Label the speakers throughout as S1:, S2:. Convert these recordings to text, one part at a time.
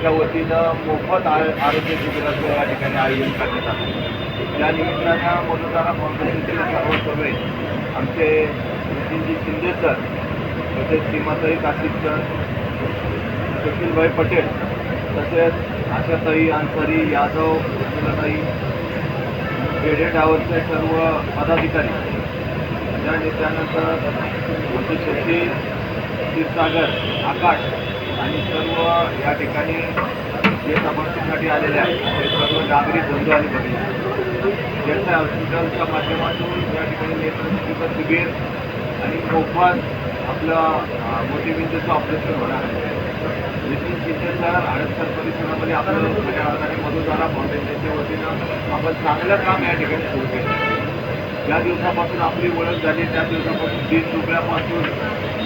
S1: यांच्या वतीनं मोफत आरोग्य शिबिराचं या ठिकाणी आयोजन करण्यात आलं. या निमित्तानं मधुतारा फाउंडेशनचे सर्व सगळे आमचे नितीनजी शिंदे सर, तसेच सीमाताई काशीद सर, सुशीलभाई पटेल, तसेच आशाताई अन्सारी, यादव, सुशीलाताई, पेढे डावरचे सर्व पदाधिकारी, त्यानंतर आमचे शशी क्षीरसागर, आकाश आणि सर्व या ठिकाणी जे तपासणीसाठी आलेले आहेत ते सर्व नागरिक बंधू आणि भगिनी, ज्यांच्या हॉस्पिटलच्या माध्यमातून या ठिकाणी नेत्रचिकित्सा शिबिर आणि मोफत आपलं मोतीबिंदूचं ऑपरेशन होणार आहे. नितीन शिंदे सर हडपसर परिसरामध्ये आपलं खऱ्या आणि मधुतारा फाउंडेशनच्या वतीनं आपण चांगलं काम या ठिकाणी सुरू केलं. ज्या दिवसापासून आपली ओळख झाली त्या दिवसापासून 30 रुपयापासून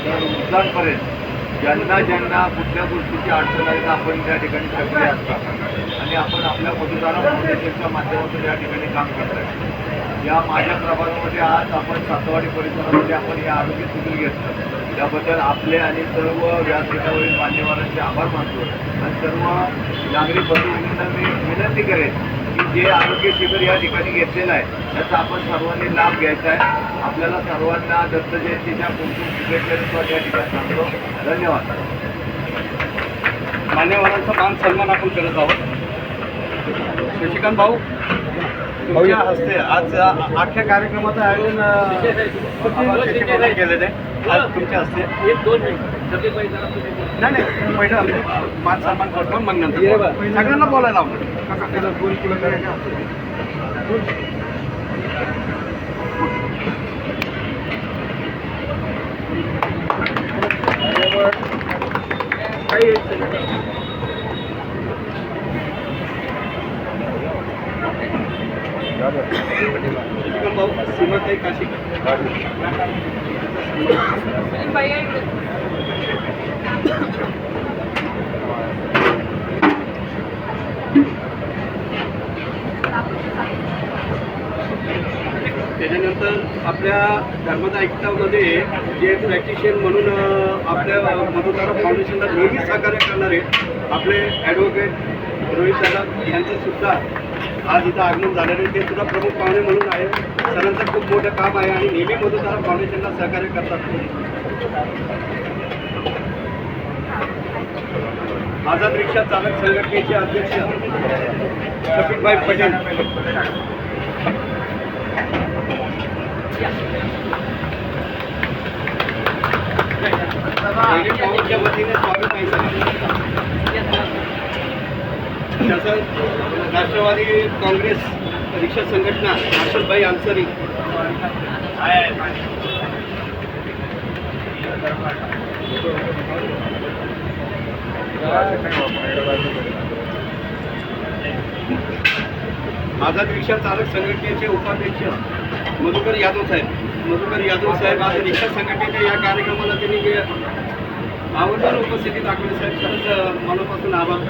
S1: तर वृद्धांपर्यंत ज्यांना कुठल्या गोष्टीची अडचण आहे तर आपण त्या ठिकाणी सक्रिय असतात आणि आपण आपल्या मधुतारा फाउंडेशनच्या माध्यमातून या ठिकाणी काम करत आहे. या माझ्या प्रभागामध्ये आज आपण सातवाडी परिसरामध्ये आपण हे आरोग्य शिबिर घेतलं. त्याबद्दल आपले आणि सर्व व्यासपीठावरील मान्यवरांचे आभार मानतो आणि सर्व नागरिक बंधूंना मी विनंती करेन की जे आरोग्य शिबिर या ठिकाणी घेतलेलं आहे त्याचा आपण सर्वांनी लाभ घ्यायचा आहे. आपल्याला सर्वांना दत्त जयंतीच्या खूप शुभेच्छा या ठिकाणी सांगतो. धन्यवाद.
S2: मान्यवरांचा मान सन्मान आपण करत आहोत. शशिकांत भाऊ, तुमच्या हस्ते आज अख्ख्या कार्यक्रमाचं आयोजन केलेलं आहे. आज तुमच्या हस्ते नाही पहिलं मान सन्मान करतो मग नंतर सगळ्यांना बोलायला आवडेल. भाऊ, सीमाताई काशीकर, त्याच्यानंतर आपल्या धर्माच्या ऐकतामध्ये जे प्रॅक्टिशियन म्हणून आपल्या मधुतारा फाउंडेशनला नेहमी सहकार्य करणारे आपले ॲडव्होकेट रोहित दादा यांचं सुद्धा आज इथं आगमन झालेलं आहे. ते सुद्धा प्रमुख पाहुणे म्हणून आहे. सरांचं खूप मोठं काम आहे आणि नेहमी मधुतारा फाउंडेशनला सहकार्य करतात. आझाद रिक्षा चालक संघटनेचे अध्यक्ष शफीकभाई पटेल, पाऊलच्या वतीने स्वागत आहे. तसंच राष्ट्रवादी काँग्रेस रिक्षा संघटना आशलभाई अन्सारी, आझाद रिक्षा चालक संघटनेचे उपाध्यक्ष मधुकर यादव साहेब आज रिक्षा संघटनेच्या या कार्यक्रमाला त्यांनी आवर्जून उपस्थिती दाखवली. साहेब, खरंच मनापासून आभार.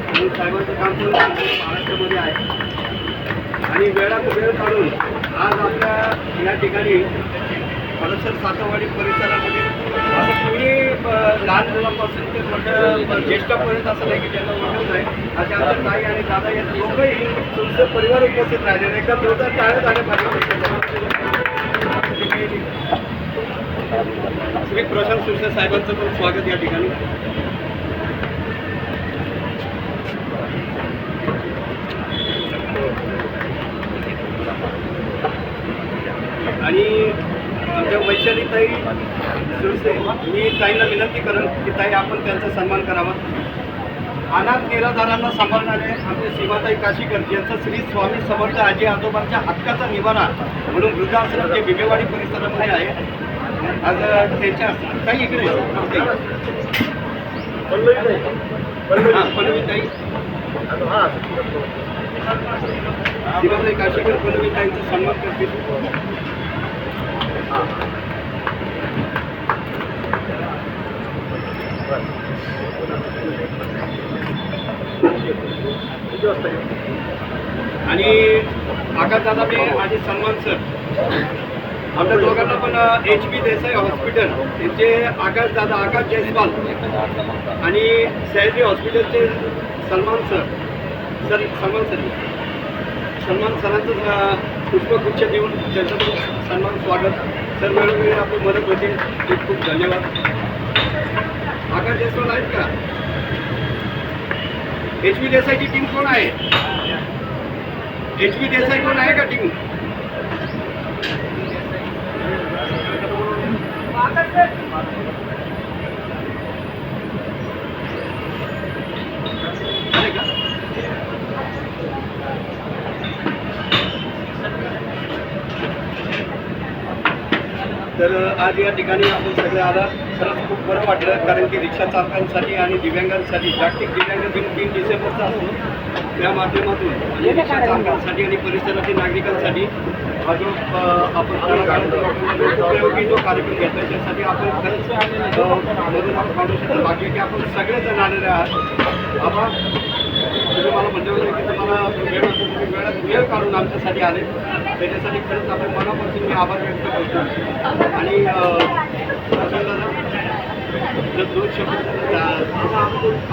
S2: आणि साहेबांचं काम पण महाराष्ट्रामध्ये आहे आणि वेळात वेळ काढून आज आपल्या या ठिकाणी हडपसर सातवाडी परिसरामध्ये असं कोणी लहान मुलांपासून ते मोठ्या ज्येष्ठापर्यंत असं नाही की त्यांना ओळखत नाही. अशा आमच्या ताई आणि दादा या दोघंही तुमचं परिवार उपस्थित राहिले. एकदा जोरदार टाळ्या झाल्या पाहिजे. श्री प्रशांत सुशे साहेबांचं पण स्वागत या ठिकाणी. आणि आमच्या वैशालीताई सुरसे, मी ताईंना विनंती करेन की ताई आपण त्यांचा सन्मान करावा. अनाथ निराधारांना सांभाळणारे आमचे सीमाताई काशीकर यांचं श्री स्वामी समर्थ आजी आजोबांच्या हक्काचा निवारा म्हणून वृद्धाश्रम जे बिबेवाडी परिसरामध्ये आहे. आज त्यांच्या ताई इकडे पल्लवीताई, सीमाताई काशीकर पल्लवीताईंचा सन्मान करतील. आणि आकाशदादा बी आणि सन्मान सर आमच्या दोघांना पण HP देसाई हॉस्पिटल यांचे आकाश जयस्वाल आणि सह्याद्री हॉस्पिटलचे सलमान सरांचं पुष्पगुच्छ देऊन त्यांचं सन्मान स्वागत. सर वेळोवेळी आपली मदत होते, खूप खूप धन्यवाद. आकाश जयस्वाल आहेत का? HP देसाईची टीम कोण आहे? HP देसाई कोण आहे का टीम? आहे का? तर आज या ठिकाणी आपण सगळे आला, खरंच खूप बरं वाटलं, कारण की रिक्षा चालकांसाठी आणि दिव्यांगांसाठी जागतिक दिव्यांग दिन 3 डिसेंबरचा असतो, त्या माध्यमातून आणि रिक्षा चालकांसाठी आणि परिसरातील नागरिकांसाठी हा जो आपण उपयोगी जो कार्यक्रम घेतला त्यासाठी आपण खरंच मधुनाथ फाउंडेशनचं भाग्य की आपण सगळेजण आलेले आहात. आबा तुम्ही मला म्हटलं होतं की तुम्हाला वेळ असेल, तुम्ही वेळ काढून आमच्यासाठी आले, त्याच्यासाठी खरंच आपल्या मनापासून मी आभार व्यक्त करतो. आणि जर 2 शब्द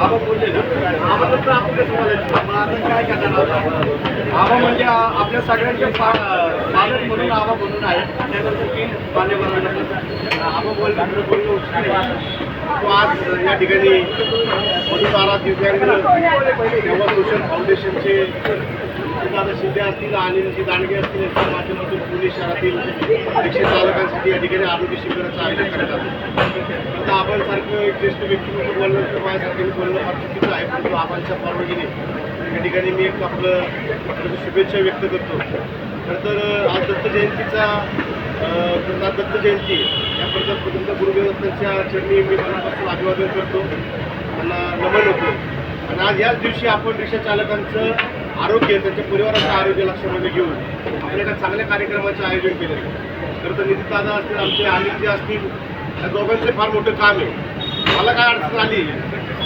S2: आबा बोलले ना, आबा तर आपल्या मग आता काय करणार आबा म्हणजे आपल्या सगळ्यांचे पालक म्हणून आबा म्हणून आहे. त्यानंतर की मान्यवरांना आबा बोलणं
S1: तो आज या ठिकाणी मधुतारा दिव्यांग सेवा सोशल फाउंडेशनचे दादा शिंदे असतील आणि दांडगे असतील यांच्या माध्यमातून पुणे शहरातील रिक्षा चालकांसाठी या ठिकाणी आरोग्य शिबिराचं आयोजन करण्यात आलं. आता आपण सारखं एक ज्येष्ठ व्यक्तिमत्व बोलणं किंवा माझ्यासारखं बोलणं फार चुकीचं आहे, परंतु आबांच्या परवानगीने या ठिकाणी मी एक आपलं शुभेच्छा व्यक्त करतो. खरं तर आज दत्त जयंतीचा दत्त जयंती या प्रजाप्रतिनिधी गुरुदेव दत्तांच्या चरणी मी मनापासून अभिवादन करतो, त्यांना नमन होतो. आणि आज याच दिवशी आपण रिक्षा चालकांचं आरोग्य, त्यांच्या परिवाराचं आरोग्य लक्षामध्ये घेऊन आपल्या एका चांगल्या कार्यक्रमाचं आयोजन केलं. खरं तर नितीनदादा असतील, आमचे अनिलजी असतील, या दोघांचं फार मोठं काम आहे. मला काय अडचण आली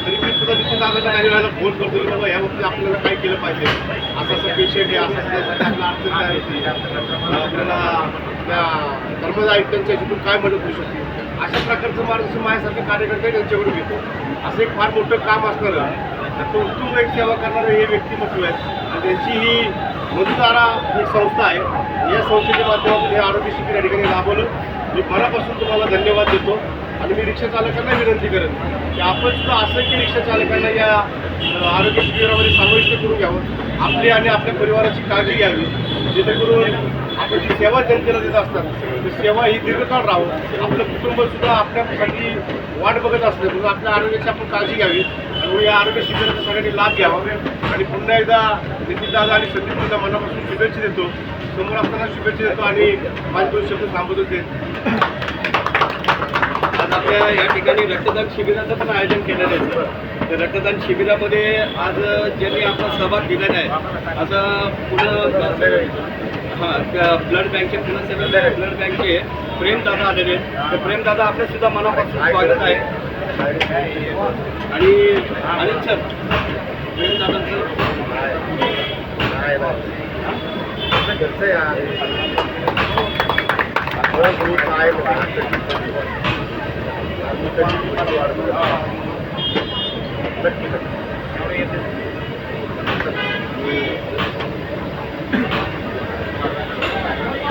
S1: तरी मी सुद्धा नितीनदादांना काही वेळेला फोन करतो की बाबा ह्या बाबतीत आपल्याला काय केलं पाहिजे, असं पेशंट आहे, असं आपल्याला अडचण काय होती, आपल्याला त्या कर्मचारी आयुक्तांच्या ह्याच्यातून काय मदत होऊ शकते, अशा प्रकारचं मार्गदर्शन माझ्यासारखे कार्यकर्ते त्यांच्याकडून घेतो. असं एक फार मोठं काम असणारं तो उत्तम एक सेवा करणारे हे व्यक्तिमत्व आहेत. आणि त्यांची ही मधुतारा एक संस्था आहे. या संस्थेच्या माध्यमातून हे आरोग्य शिबिर या ठिकाणी राबवलं. मी मनापासून तुम्हाला धन्यवाद देतो. आणि मी रिक्षा चालकांना विनंती करेन की आपण सुद्धा असं की रिक्षा चालकांना या आरोग्य शिबिरामध्ये समाविष्ट करून घ्यावं, आपली आणि आपल्या परिवाराची काळजी घ्यावी, जेणेकरून आपण जी सेवा जनतेला देत असतात ती सेवा ही दीर्घकाळ राहावं. आपलं कुटुंबसुद्धा आपल्यासाठी वाट बघत असतं, म्हणून आपल्या आरोग्याची आपण काळजी घ्यावी. आणि या आरोग्य शिबिराचा सगळ्यांनी लाभ घ्यावा. आणि पुन्हा एकदा नितीनदादा आणि संदीपदादा मनापासून शुभेच्छा देतो, समोर असताना शुभेच्छा देतो आणि माझे 2 शब्द थांबत होते. आज आपल्या या ठिकाणी रक्तदान शिबिराचं पण आयोजन केलेलं आहे. तर रक्तदान शिबिरामध्ये आज ज्यांनी आपला सहभाग दिलेला आहे, असं ब्लड बँकचे पुणे ब्लड बँकचे प्रेमदादा आलेले आहेत. तर प्रेमदादा आपल्यासुद्धा मनापासून स्वागत आहे. आणि अनिल सर, प्रेमदादांचं नक्की